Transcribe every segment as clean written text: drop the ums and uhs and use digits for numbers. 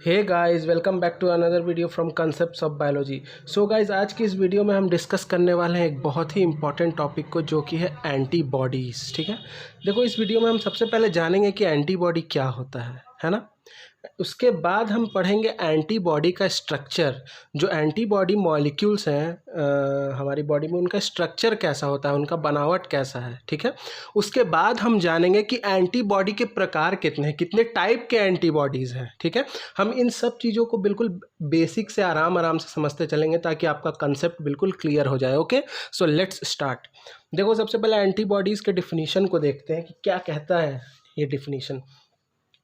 Hey guys, welcome back to another video from concepts of biology. So guys, आज की इस video में हम डिस्कस करने वाले हैं एक बहुत ही इंपॉर्टेंट टॉपिक को, जो कि है एंटीबॉडीज़। ठीक है, देखो इस वीडियो में हम सबसे पहले जानेंगे कि एंटीबॉडी क्या होता है ना। उसके बाद हम पढ़ेंगे एंटीबॉडी का स्ट्रक्चर। जो एंटीबॉडी मॉलिक्यूल्स हैं हमारी बॉडी में, उनका स्ट्रक्चर कैसा होता है, उनका बनावट कैसा है। ठीक है, उसके बाद हम जानेंगे कि एंटीबॉडी के प्रकार कितने हैं, कितने टाइप के एंटीबॉडीज़ हैं। ठीक है, हम इन सब चीज़ों को बिल्कुल बेसिक से आराम आराम से समझते चलेंगे ताकि आपका कंसेप्ट बिल्कुल क्लियर हो जाए। Okay, so let's start. देखो सबसे पहले एंटीबॉडीज़ के डिफिनीशन को देखते हैं कि क्या कहता है ये डिफिनीशन।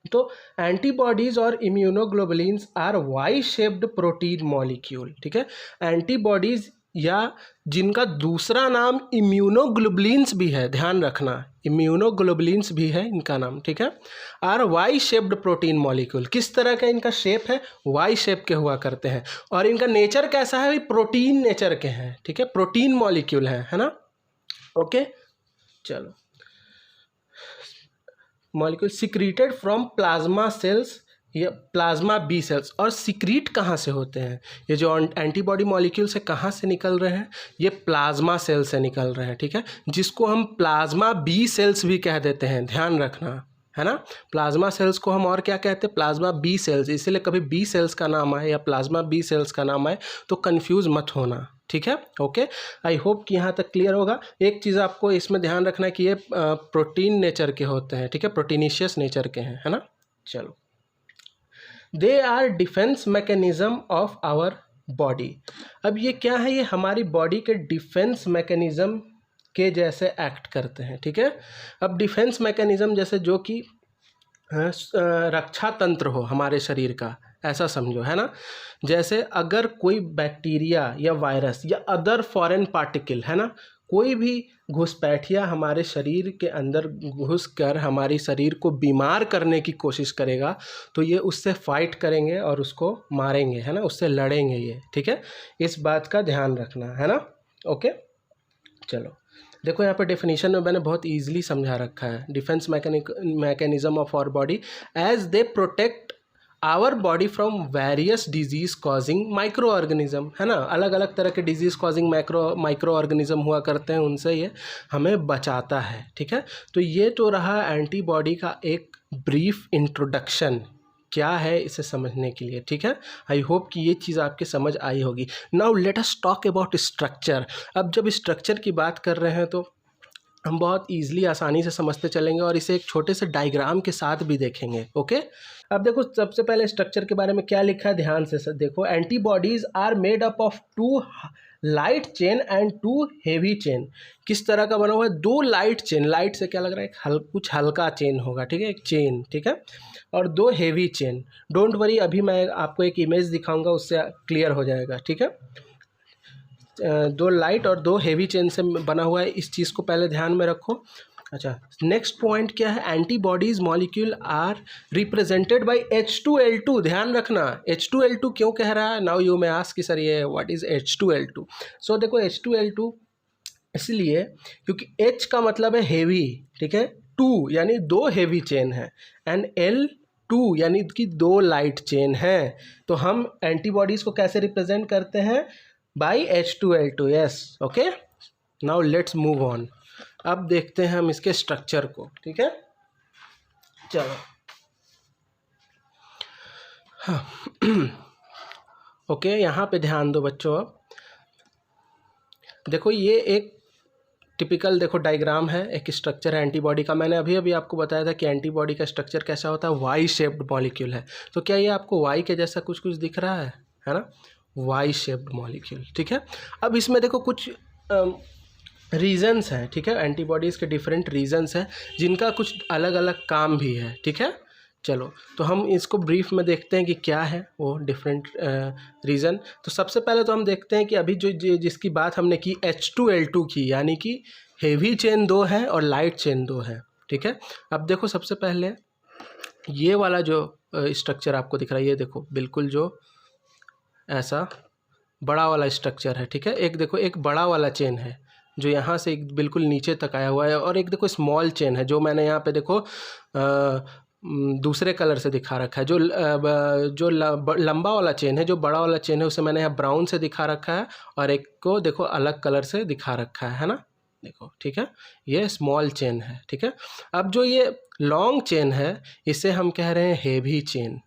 तो एंटीबॉडीज़ और immunoglobulins are Y shaped protein molecule. ठीक है, एंटीबॉडीज़ या जिनका दूसरा नाम इम्यूनोग्लोबुलिन्स भी है, ध्यान रखना, इम्यूनोग्लोबुलिन्स भी है इनका नाम। ठीक है, are Y shaped protein molecule. किस तरह का इनका शेप है? वाई शेप के हुआ करते हैं। और इनका नेचर कैसा है? प्रोटीन नेचर के हैं। ठीक है, प्रोटीन मॉलिक्यूल है ना। ओके, चलो। Molecule secreted from plasma cells या प्लाज्मा बी सेल्स। और सिक्रीट कहाँ से होते हैं? ये जो एंटीबॉडी मॉलिक्यूल से कहाँ से निकल रहे हैं? ये प्लाज्मा सेल से निकल रहे हैं। ठीक है, जिसको हम प्लाज्मा बी सेल्स भी कह देते हैं, ध्यान रखना, है ना। प्लाज्मा सेल्स को हम और क्या कहते हैं? Plasma B cells. इसलिए कभी बी सेल्स का नाम आए या प्लाज्मा बी सेल्स का नाम आए तो कंफ्यूज मत होना। ठीक है, ओके, आई होप कि यहाँ तक क्लियर होगा। एक चीज़ आपको इसमें ध्यान रखना है कि ये प्रोटीन नेचर के होते हैं। ठीक है, प्रोटीनिशियस नेचर के हैं, है ना। चलो, they are defence mechanism of our body. अब ये क्या है? ये हमारी बॉडी के डिफेंस मैकेनिज्म के जैसे एक्ट करते हैं। ठीक है, अब डिफेंस मैकेनिज्म जैसे जो कि रक्षा तंत्र हो हमारे शरीर का, ऐसा समझो, है ना। जैसे अगर कोई बैक्टीरिया या वायरस या अदर फॉरेन पार्टिकल, है ना, कोई भी घुसपैठिया हमारे शरीर के अंदर घुसकर हमारी शरीर को बीमार करने की कोशिश करेगा, तो ये उससे फाइट करेंगे और उसको मारेंगे, है ना, उससे लड़ेंगे ये। ठीक है, इस बात का ध्यान रखना, है ना। ओके, चलो देखो यहाँ पर डेफिनेशन में मैंने बहुत इजीली समझा रखा है। Defence mechanism of our body as they protect our body from various disease causing micro organism, है ना। अलग अलग तरह के डिजीज़ कॉजिंग माइक्रो ऑर्गेनिज्म हुआ करते हैं, उनसे ये हमें बचाता है। ठीक है, तो ये तो रहा एंटीबॉडी का एक ब्रीफ इंट्रोडक्शन, क्या है इसे समझने के लिए। ठीक है, आई होप कि ये चीज़ आपके समझ आई होगी। Now let us talk about structure. अब जब स्ट्रक्चर की बात कर रहे हैं तो हम बहुत ईजिली आसानी से समझते चलेंगे और इसे एक छोटे से डायग्राम के साथ भी देखेंगे। ओके, अब देखो सबसे पहले स्ट्रक्चर के बारे में क्या लिखा है, ध्यान से देखो। Antibodies are made up of 2 light chain and 2 heavy chain. किस तरह का बना हुआ है? 2 लाइट चेन। लाइट से क्या लग रहा है? कुछ हल्का चेन होगा, ठीक है, एक चेन, ठीक है, और 2 हेवी चेन। डोंट वरी, अभी मैं आपको एक इमेज दिखाऊंगा, उससे क्लियर हो जाएगा। ठीक है, 2 लाइट और 2 हेवी चेन से बना हुआ है, इस चीज़ को पहले ध्यान में रखो। अच्छा, नेक्स्ट पॉइंट क्या है? Antibodies molecule are represented by H2L2। ध्यान रखना, H2L2 क्यों कह रहा है? नाउ यू मे आस्क कि सर ये व्हाट इज H2L2। सो देखो H2L2 इसलिए क्योंकि H का मतलब है हेवी, ठीक है, 2 यानी 2 हेवी चेन है, एंड L2 यानी कि 2 लाइट चेन है। तो हम एंटीबॉडीज को कैसे रिप्रेजेंट करते हैं? By H2L2। Yes, okay, now let's move on. अब देखते हैं हम इसके स्ट्रक्चर को। ठीक है, चलो, हाँ ओके, यहाँ पे ध्यान दो बच्चों। अब देखो ये एक टिपिकल देखो डायग्राम है, एक स्ट्रक्चर है एंटीबॉडी का। मैंने अभी अभी आपको बताया था कि एंटीबॉडी का स्ट्रक्चर कैसा होता है, वाई शेप्ड मॉलिक्यूल है। तो क्या ये आपको वाई के जैसा कुछ कुछ दिख रहा है ना, वाई शेप्ड मॉलिक्यूल। ठीक है, अब इसमें देखो कुछ रीजन्स हैं। ठीक है, एंटीबॉडीज़ के डिफरेंट रीजन्स हैं जिनका कुछ अलग अलग काम भी है। ठीक है, चलो तो हम इसको ब्रीफ में देखते हैं कि क्या है वो डिफरेंट रीज़न। तो सबसे पहले तो हम देखते हैं कि अभी जो जिसकी बात हमने की H2L2 की, यानी कि हेवी चेन 2 है और लाइट चेन 2 है। ठीक है, अब देखो सबसे पहले ये वाला जो स्ट्रक्चर आपको दिख रहा है, ये देखो बिल्कुल जो ऐसा बड़ा वाला स्ट्रक्चर है। ठीक है, एक देखो एक बड़ा वाला चेन है जो यहाँ से बिल्कुल नीचे तक आया हुआ है, और एक देखो स्मॉल चेन है जो मैंने यहाँ पे देखो दूसरे कलर से दिखा रखा है। जो लंबा वाला चेन है, जो बड़ा वाला चेन है, उसे मैंने यहाँ ब्राउन से दिखा रखा है और एक को देखो अलग कलर से दिखा रखा है ना, देखो ठीक है, ये स्मॉल चेन है। ठीक है, अब जो ये लॉन्ग चेन है इसे हम कह रहे हैं हेवी चेन।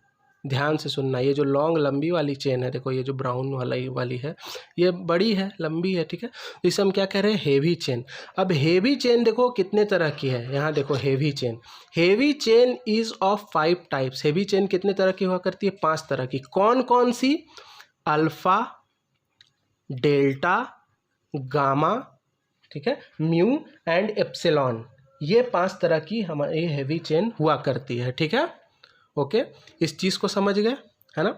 ध्यान से सुनना, ये जो लॉन्ग लंबी वाली चेन है, देखो ये जो ब्राउन वाली है ये बड़ी है, लंबी है। ठीक है, इसे हम क्या कह रहे हैं, हेवी चेन। अब हेवी चेन देखो कितने तरह की है, यहाँ देखो heavy chain is of 5 types. Heavy chain कितने तरह की हुआ करती है, 5 तरह की। कौन कौन सी, अल्फा, डेल्टा, गामा, ठीक है, म्यू एंड एप्सिलॉन, ये 5 तरह की हमारी हेवी चेन हुआ करती है। ठीक है, ओके, इस चीज़ को समझ गए है ना।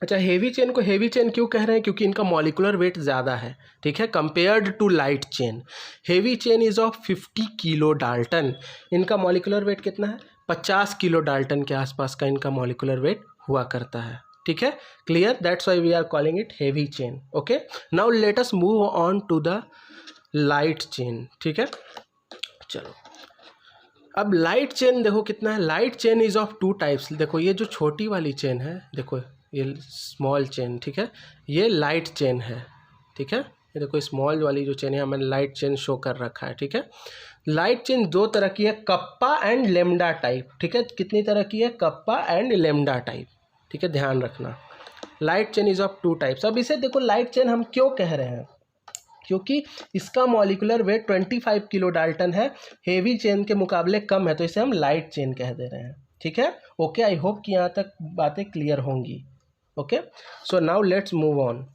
अच्छा, हेवी चेन को हेवी चेन क्यों कह रहे हैं, क्योंकि इनका मॉलिकुलर वेट ज़्यादा है। ठीक है, compared to light chain. Heavy chain is of 50 kilodalton. इनका मॉलिकुलर वेट कितना है, 50 किलो डाल्टन के आसपास का इनका मॉलिकुलर वेट हुआ करता है। ठीक है, clear, that's why we are calling it heavy chain. Okay, now let us move on to the light chain. ठीक है, चलो अब लाइट चेन देखो कितना है। Light chain is of 2 types. देखो ये जो छोटी वाली चेन है, देखो ये स्मॉल चेन, ठीक है, ये लाइट चेन है। ठीक है, ये देखो स्मॉल वाली जो चेन है, मैंने लाइट चेन शो कर रखा है। ठीक है, लाइट चेन 2 तरह की है, कप्पा एंड लेमडा टाइप। ठीक है, कितनी तरह की है, कप्पा एंड लेमडा टाइप। ठीक है, ध्यान रखना, light chain is of 2 types. अब इसे देखो लाइट चेन हम क्यों कह रहे हैं, क्योंकि इसका मॉलिकुलर वेट 25 किलो डाल्टन है, हेवी चेन के मुकाबले कम है, तो इसे हम लाइट चेन कह दे रहे हैं। ठीक है, ओके, आई होप कि यहाँ तक बातें क्लियर होंगी। Okay, so now let's move on.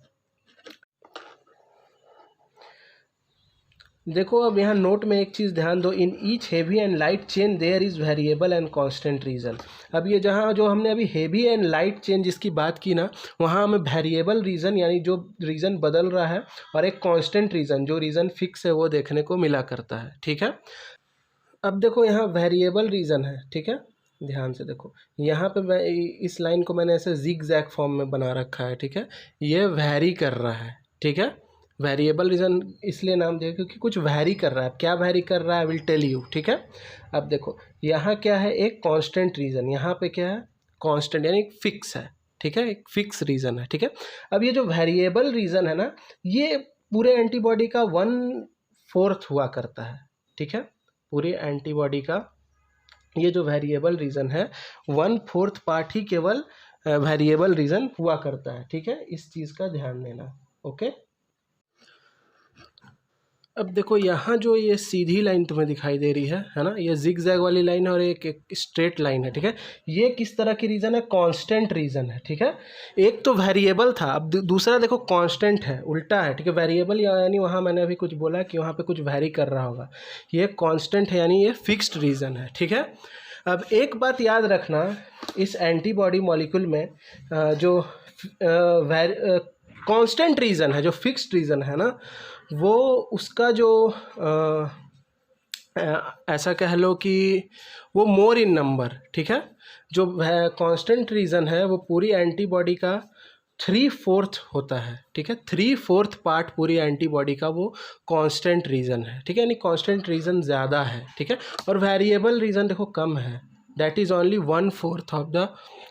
देखो अब यहाँ नोट में एक चीज़ ध्यान दो, in each heavy and light chain there is variable and constant region. अब ये जहाँ जो हमने अभी हेवी एंड लाइट चेन जिसकी बात की ना, वहाँ हमें वेरिएबल रीज़न यानी जो रीज़न बदल रहा है, और एक कांस्टेंट रीज़न जो रीज़न फिक्स है वो देखने को मिला करता है। ठीक है, अब देखो यहाँ वेरिएबल रीज़न है। ठीक है, ध्यान से देखो, यहाँ पे इस लाइन को मैंने ऐसे जिग जैग फॉर्म में बना रखा है। ठीक है, ये वैरी कर रहा है। ठीक है, वेरिएबल रीज़न इसलिए नाम दिया क्योंकि कुछ वैरी कर रहा है। क्या वैरी कर रहा है, विल टेल यू। ठीक है, अब देखो यहाँ क्या है, एक कांस्टेंट रीज़न, यहाँ पे क्या है, कांस्टेंट यानी एक फिक्स है। ठीक है, एक फिक्स रीज़न है। ठीक है, अब ये जो वेरिएबल रीज़न है ना, ये पूरे एंटीबॉडी का 1/4 हुआ करता है। ठीक है, पूरे एंटीबॉडी का ये जो वेरिएबल रीज़न है 1/4 पार्ट ही केवल वेरिएबल रीज़न हुआ करता है। ठीक है, इस चीज़ का ध्यान देना। ओके, अब देखो यहाँ जो ये सीधी लाइन तुम्हें दिखाई दे रही है ना, ये जिग जैग वाली लाइन है और एक स्ट्रेट लाइन है। ठीक है, ये किस तरह की रीज़न है, कांस्टेंट रीज़न है। ठीक है, एक तो वेरिएबल था, अब दूसरा देखो कांस्टेंट है, उल्टा है। ठीक है, वेरिएबल यानी वहाँ मैंने अभी कुछ बोला कि वहाँ पे कुछ वेरी कर रहा होगा, ये कांस्टेंट है यानी ये फिक्स्ड रीज़न है। ठीक है, अब एक बात याद रखना, इस एंटीबॉडी मॉलिक्यूल में जो कांस्टेंट रीज़न है, जो फिक्स्ड रीज़न है ना, वो उसका जो ऐसा कह लो कि वो मोर इन नंबर। ठीक है, जो कांस्टेंट रीज़न है वो पूरी एंटीबॉडी का 3/4 होता है। ठीक है, 3/4 पार्ट पूरी एंटीबॉडी का वो कांस्टेंट रीज़न है। ठीक है, यानी कांस्टेंट रीज़न ज़्यादा है। ठीक है, और वेरिएबल रीज़न देखो कम है, that is only 1/4 of the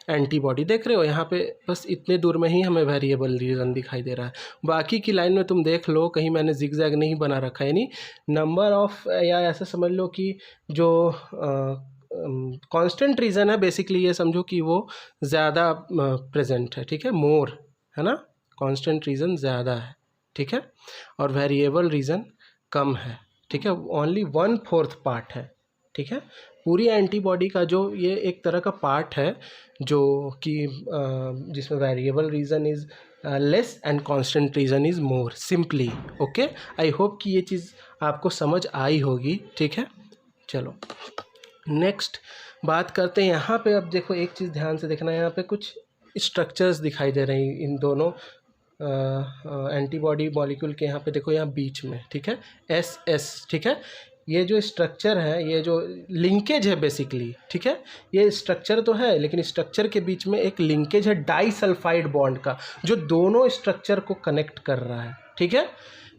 antibody. देख रहे हो यहाँ पे बस इतने दूर में ही हमें वेरिएबल रीज़न दिखाई दे रहा है। बाकी की लाइन में तुम देख लो, कहीं मैंने जिग जैग नहीं बना रखा है, यानी नंबर ऑफ, या ऐसा समझ लो कि जो कांस्टेंट रीज़न है बेसिकली ये समझो कि वो ज़्यादा प्रेजेंट है। ठीक है, मोर है ना, कांस्टेंट रीज़न ज़्यादा है। ठीक है, और वेरिएबल रीज़न कम है। ठीक है, ओनली 1/4 पार्ट है। ठीक है, पूरी एंटीबॉडी का जो ये एक तरह का पार्ट है जो कि जिसमें variable reason is less and constant reason is more, simply. Okay, I hope कि ये चीज़ आपको समझ आई होगी। ठीक है, चलो नेक्स्ट बात करते हैं। यहाँ पे अब देखो एक चीज़ ध्यान से देखना, यहाँ पे कुछ स्ट्रक्चर्स दिखाई दे रहे हैं इन दोनों एंटीबॉडी मॉलिक्यूल के। यहाँ पे देखो, यहाँ बीच में, ठीक है, SS। ठीक है, ये जो स्ट्रक्चर है, ये जो लिंकेज है बेसिकली, ठीक है, ये स्ट्रक्चर तो है लेकिन स्ट्रक्चर के बीच में एक लिंकेज है डाइसल्फाइड बॉन्ड का, जो दोनों स्ट्रक्चर को कनेक्ट कर रहा है। ठीक है,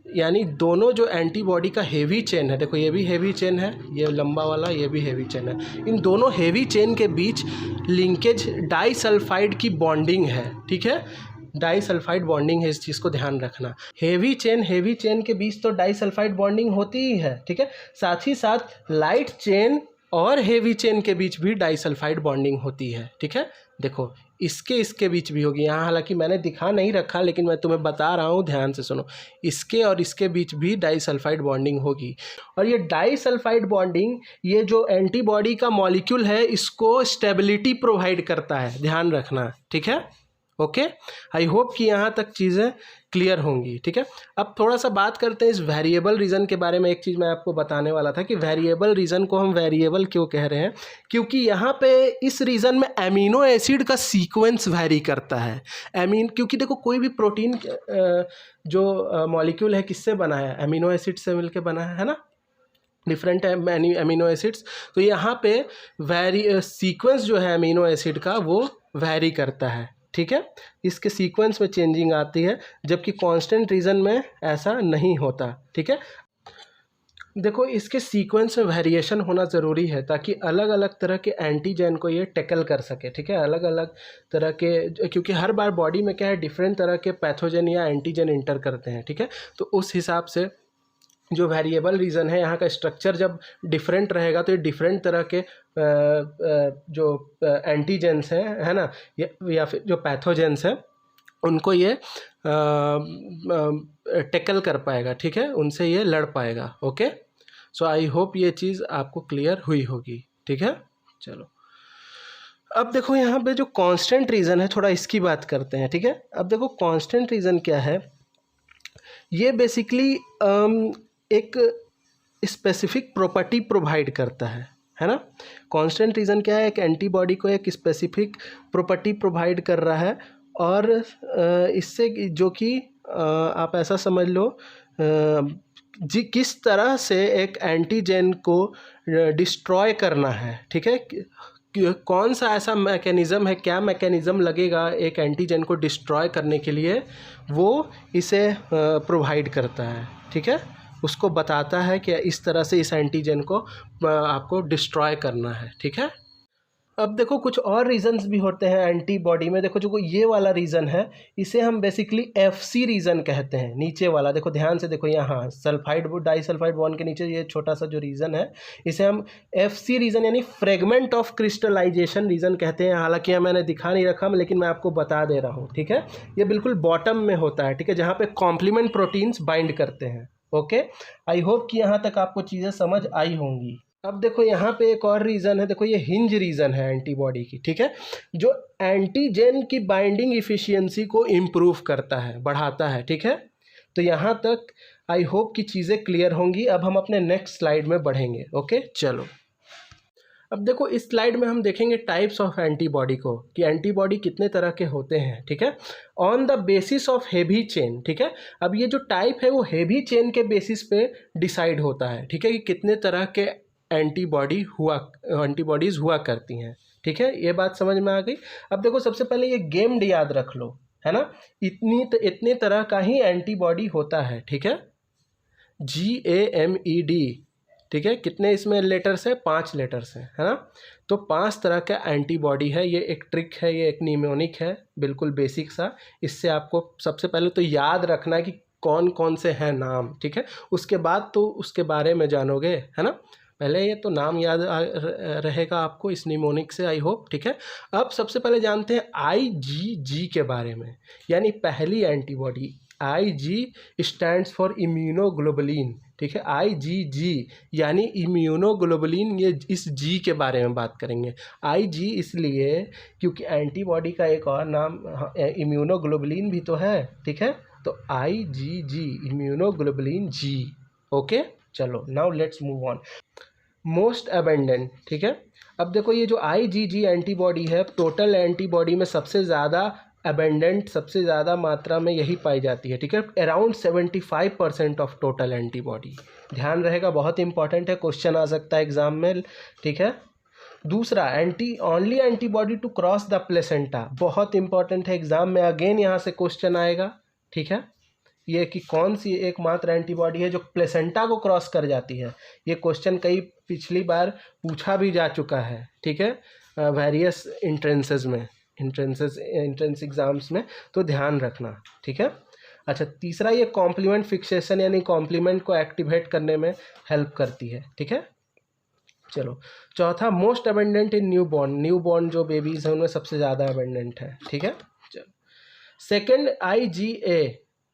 यानी दोनों जो एंटीबॉडी का हेवी चेन है, देखो ये भी हेवी चेन है, ये लंबा वाला, ये भी हेवी चेन है, इन दोनों हेवी चेन के बीच लिंकेज डाइसल्फाइड की बॉन्डिंग है, ठीक है, डाइसल्फाइड बॉन्डिंग है, इस चीज़ को ध्यान रखना। हेवी चेन के बीच तो डाइसल्फाइड बॉन्डिंग होती ही है, ठीक है, साथ ही साथ लाइट चेन और हेवी चेन के बीच भी डाइसल्फाइड बॉन्डिंग होती है, ठीक है। देखो इसके बीच भी होगी, यहाँ हालांकि मैंने दिखा नहीं रखा लेकिन मैं तुम्हें बता रहा हूँ, ध्यान से सुनो, इसके और इसके बीच भी डाइसल्फाइड बॉन्डिंग होगी। और ये डाइसल्फाइड बॉन्डिंग, ये जो एंटीबॉडी का मॉलिक्यूल है, इसको स्टेबिलिटी प्रोवाइड करता है, ध्यान रखना, ठीक है। ओके, आई होप कि यहाँ तक चीज़ें क्लियर होंगी, ठीक है। अब थोड़ा सा बात करते हैं इस वेरिएबल रीज़न के बारे में। एक चीज़ मैं आपको बताने वाला था कि वेरिएबल रीज़न को हम वेरिएबल क्यों कह रहे हैं, क्योंकि यहाँ पे इस रीज़न में एमिनो एसिड का सीक्वेंस वेरी करता है। क्योंकि देखो कोई भी प्रोटीन जो मॉलिक्यूल है किससे बना है, एमिनो एसिड से मिलकर बना है ना, डिफरेंट एमिनो एसिड्स। तो यहाँ पे सीक्वेंस जो है एमिनो एसिड का वो वेरी करता है, ठीक है, इसके सीक्वेंस में चेंजिंग आती है, जबकि कांस्टेंट रीजन में ऐसा नहीं होता, ठीक है। देखो इसके सीक्वेंस में वेरिएशन होना ज़रूरी है ताकि अलग अलग तरह के एंटीजन को ये टैकल कर सके, ठीक है, अलग अलग तरह के, क्योंकि हर बार बॉडी में क्या है, डिफरेंट तरह के पैथोजन या एंटीजन इंटर करते हैं, ठीक है। तो उस हिसाब से जो वेरिएबल रीज़न है, यहाँ का स्ट्रक्चर जब डिफरेंट रहेगा तो ये डिफरेंट तरह के जो एंटीजेंस हैं, है ना, या फिर जो पैथोजेंस हैं, उनको ये टैकल कर पाएगा, ठीक है, उनसे ये लड़ पाएगा। ओके, सो आई होप ये चीज़ आपको क्लियर हुई होगी, ठीक है। चलो अब देखो यहाँ पे जो कांस्टेंट रीज़न है, थोड़ा इसकी बात करते हैं, ठीक है। अब देखो कांस्टेंट रीज़न क्या है, ये बेसिकली एक स्पेसिफिक प्रॉपर्टी प्रोवाइड करता है ना। कांस्टेंट रीज़न क्या है, एक एंटीबॉडी को एक स्पेसिफिक प्रॉपर्टी प्रोवाइड कर रहा है, और इससे जो कि आप ऐसा समझ लो जी किस तरह से एक एंटीजन को डिस्ट्रॉय करना है, ठीक है, कौन सा ऐसा मैकेनिज़्म है, क्या मैकेनिज़्म लगेगा एक एंटीजन को डिस्ट्रॉय करने के लिए, वो इसे प्रोवाइड करता है, ठीक है, उसको बताता है कि इस तरह से इस एंटीजन को आपको डिस्ट्रॉय करना है, ठीक है। अब देखो कुछ और रीजंस भी होते हैं एंटीबॉडी में। देखो जो ये वाला रीज़न है, इसे हम बेसिकली FC रीज़न कहते हैं, नीचे वाला, देखो ध्यान से देखो, यहाँ सल्फाइड डाइसल्फाइड बॉन्ड के नीचे ये छोटा सा जो रीज़न है, इसे हम FC रीज़न यानी फ्रेगमेंट ऑफ क्रिस्टलाइजेशन रीज़न कहते हैं। हालांकि यहाँ मैंने दिखा नहीं रखा, लेकिन मैं आपको बता दे रहा हूँ, ठीक है। ये बिल्कुल बॉटम में होता है, ठीक है, जहाँ पे कॉम्प्लीमेंट प्रोटीन्स बाइंड करते हैं। ओके, आई होप कि यहाँ तक आपको चीज़ें समझ आई होंगी। अब देखो यहाँ पे एक और रीज़न है, देखो ये हिंज रीज़न है एंटीबॉडी की, ठीक है, जो एंटीजन की बाइंडिंग इफिशियंसी को इम्प्रूव करता है, बढ़ाता है, ठीक है। तो यहाँ तक आई होप कि चीज़ें क्लियर होंगी। अब हम अपने नेक्स्ट स्लाइड में बढ़ेंगे। ओके, चलो अब देखो इस स्लाइड में हम देखेंगे टाइप्स ऑफ एंटीबॉडी को, कि एंटीबॉडी कितने तरह के होते हैं, ठीक है, on the basis of heavy chain, ठीक है। अब ये जो टाइप है वो हेवी चेन के बेसिस पे डिसाइड होता है, ठीक है, कि कितने तरह के एंटीबॉडीज़ हुआ करती हैं, ठीक है, ये बात समझ में आ गई। अब देखो सबसे पहले ये गेम्ड याद रख लो, है ना, इतने तरह का ही एंटीबॉडी होता है, ठीक है, GAMED, ठीक है, कितने इसमें लेटर्स है, 5 लेटर्स हैं, है ना। तो 5 तरह का एंटीबॉडी है, ये एक ट्रिक है, ये एक निमोनिक है, बिल्कुल बेसिक सा। इससे आपको सबसे पहले तो याद रखना कि कौन कौन से हैं नाम, ठीक है, उसके बाद तो उसके बारे में जानोगे, है ना। पहले ये तो नाम याद रहेगा आपको इस निमोनिक से, आई होप, ठीक है। अब सबसे पहले जानते हैं IgG के बारे में, यानी पहली antibody. IG stands for immunoglobulin, ठीक है, IgG यानी इम्यूनोग्लोबुलिन, ये इस G के बारे में बात करेंगे। IG इसलिए क्योंकि एंटीबॉडी का एक और नाम इम्यूनोग्लोबुलिन भी तो है, ठीक है, तो IgG इम्यूनोग्लोबुलिन G। ओके, चलो now let's move on. Most abundant, ठीक है। अब देखो ये जो IgG एंटीबॉडी है, टोटल एंटीबॉडी में सबसे ज़्यादा अबेंडेंट, सबसे ज़्यादा मात्रा में यही पाई जाती है, ठीक है, अराउंड 75% ऑफ टोटल एंटीबॉडी। ध्यान रहेगा, बहुत इंपॉर्टेंट है, क्वेश्चन आ सकता है एग्जाम में, ठीक है। दूसरा only antibody to cross the placenta, बहुत इंपॉर्टेंट है, एग्जाम में अगेन यहाँ से क्वेश्चन आएगा, ठीक है, ये कि कौन सी एकमात्र एंटीबॉडी है जो प्लेसेंटा को क्रॉस कर जाती है। ये क्वेश्चन कई पिछली बार पूछा भी जा चुका है, ठीक है, वेरियस एंट्रेंस एग्जाम्स में, तो ध्यान रखना, ठीक है। अच्छा, तीसरा ये कॉम्प्लीमेंट फिक्सेशन यानी कॉम्प्लीमेंट को एक्टिवेट करने में हेल्प करती है, ठीक है। चलो, चौथा मोस्ट अबेंडेंट इन न्यू बॉर्न जो बेबीज़ हैं उनमें सबसे ज़्यादा अबेंडेंट है, ठीक है। चलो, सेकेंड IgA,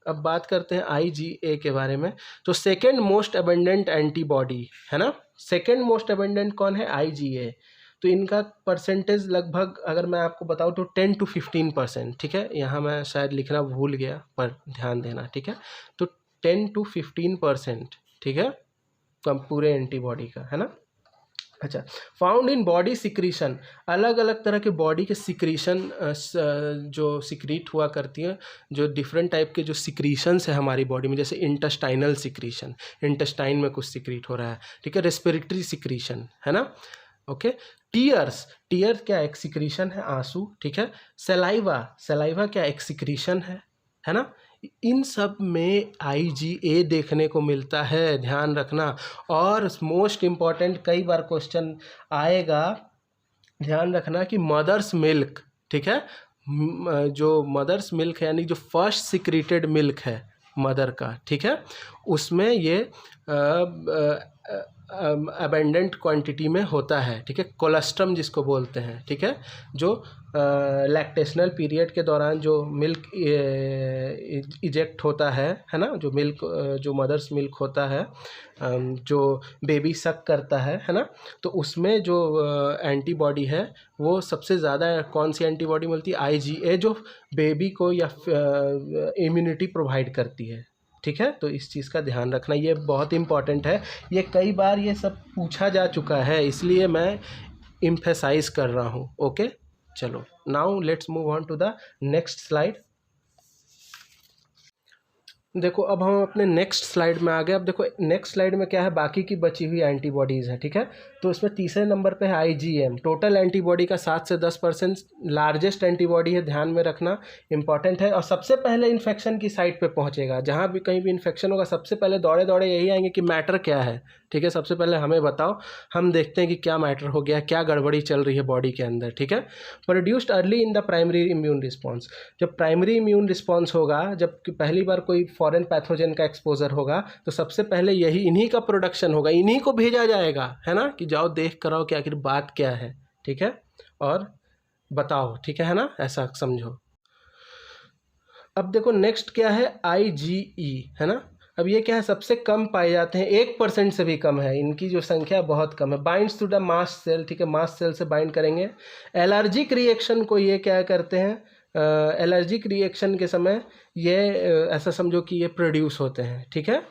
अब बात करते हैं IgA के बारे में। तो सेकेंड मोस्ट अबेंडेंट एंटीबॉडी है ना, सेकेंड मोस्ट अबेंडेंट कौन है? IgA। तो इनका परसेंटेज लगभग अगर मैं आपको बताऊँ तो 10 to 15%, ठीक है। यहाँ मैं शायद लिखना भूल गया, पर ध्यान देना, ठीक है। तो 10 to 15%, ठीक है, कम पूरे एंटीबॉडी का, है ना। अच्छा, फाउंड इन बॉडी सिक्रीशन, अलग अलग तरह के बॉडी के सिक्रीशन जो सिक्रीट हुआ करती हैं, जो डिफरेंट टाइप के जो सिक्रीशंस है हमारी बॉडी में, जैसे इंटेस्टाइनल सिक्रीशन, इंटेस्टाइन में कुछ सिक्रीट हो रहा है, ठीक है। रेस्पिरेटरी सिक्रीशन, है ना, ओके। टीयर्स क्या एक सिक्रीशन है, आंसू, ठीक है। सलाइवा क्या एक सिक्रीशन है ना। इन सब में IgA देखने को मिलता है, ध्यान रखना। और मोस्ट इम्पॉर्टेंट, कई बार क्वेश्चन आएगा, ध्यान रखना कि मदर्स मिल्क, ठीक है, जो मदर्स मिल्क है यानी जो फर्स्ट सिक्रीटेड मिल्क है मदर का, ठीक है, उसमें ये अबेंडेंट क्वांटिटी में होता है, ठीक है। कोलेस्ट्रम जिसको बोलते हैं, ठीक है, जो लैक्टेशनल पीरियड के दौरान जो मिल्क इजेक्ट होता है ना, जो मिल्क, जो मदर्स मिल्क होता है, जो बेबी सक करता है ना, तो उसमें जो एंटीबॉडी है वो सबसे ज़्यादा कौन सी एंटीबॉडी मिलती है? IgA, जो बेबी को या इम्यूनिटी प्रोवाइड करती है, ठीक है। तो इस चीज़ का ध्यान रखना, ये बहुत इंपॉर्टेंट है, ये कई बार ये सब पूछा जा चुका है, इसलिए मैं एम्फेसाइज कर रहा हूँ, ओके। चलो, now let's move on to the next slide. देखो, अब हम अपने नेक्स्ट स्लाइड में आ गए। अब देखो नेक्स्ट स्लाइड में क्या है, बाकी की बची हुई एंटीबॉडीज़ हैं, ठीक है। तो इसमें तीसरे नंबर पे है IgM, टोटल एंटीबॉडी का 7 से 10% लार्जेस्ट एंटीबॉडी है, ध्यान में रखना, इंपॉर्टेंट है। और सबसे पहले इन्फेक्शन की साइट पे पहुंचेगा, जहां भी कहीं भी इन्फेक्शन होगा सबसे पहले दौड़े दौड़े यही आएंगे कि मैटर क्या है, ठीक है। सबसे पहले हमें बताओ, हम देखते हैं कि क्या मैटर हो गया, क्या गड़बड़ी चल रही है बॉडी के अंदर, ठीक है। Produced early in the primary immune response, जब प्राइमरी इम्यून रिस्पॉन्स होगा, जब पहली बार कोई फॉरेन पैथोजन का एक्सपोजर होगा, तो सबसे पहले इन्हीं का प्रोडक्शन होगा, इन्हीं को भेजा जाएगा, है ना, कि जाओ देख कर आओ कि आखिर बात क्या है, ठीक है, और बताओ, ठीक है ना, ऐसा समझो। अब देखो नेक्स्ट क्या है, IgE, है ना। अब ये क्या है, सबसे कम पाए जाते हैं, 1% से भी कम है, इनकी जो संख्या बहुत कम है। Binds to the mast cell, ठीक है, मास्ट सेल से बाइंड करेंगे। एलर्जिक रिएक्शन को ये क्या करते हैं, एलर्जिक रिएक्शन के समय ये ऐसा समझो कि ये प्रोड्यूस होते हैं, ठीक है।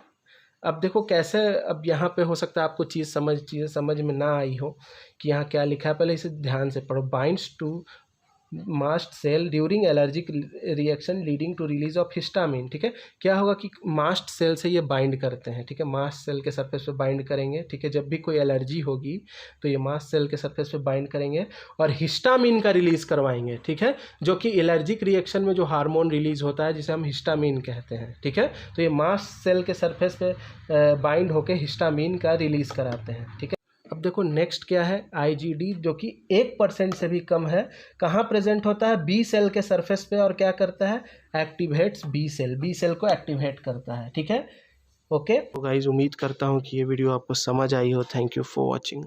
अब देखो कैसे, अब यहाँ पे हो सकता है आपको चीज़ें समझ में ना आई हो कि यहाँ क्या लिखा है, पहले इसे ध्यान से पढ़ो। Binds to mast cell during allergic reaction leading to release of histamine, ठीक है। क्या होगा कि मास्ट सेल से ये बाइंड करते हैं, ठीक है, मास्ट सेल के सरफेस पे बाइंड करेंगे, ठीक है। जब भी कोई एलर्जी होगी तो ये मास्ट सेल के सरफेस पे बाइंड करेंगे और हिस्टामिन का रिलीज करवाएंगे, ठीक है, जो कि एलर्जिक रिएक्शन में जो हार्मोन रिलीज होता है जिसे हम हिस्टामिन कहते हैं, ठीक है। तो ये मास्ट सेल के सरफेस पे बाइंड होकर हिस्टामिन का रिलीज कराते हैं, ठीक है। अब देखो नेक्स्ट क्या है, IgD, जो कि 1% से भी कम है। कहाँ प्रेजेंट होता है? बी सेल के सरफेस पे, और क्या करता है, एक्टिवेट्स बी सेल को एक्टिवेट करता है, ठीक है, ओके। तो गाइस, उम्मीद करता हूँ कि ये वीडियो आपको समझ आई हो। Thank you for watching.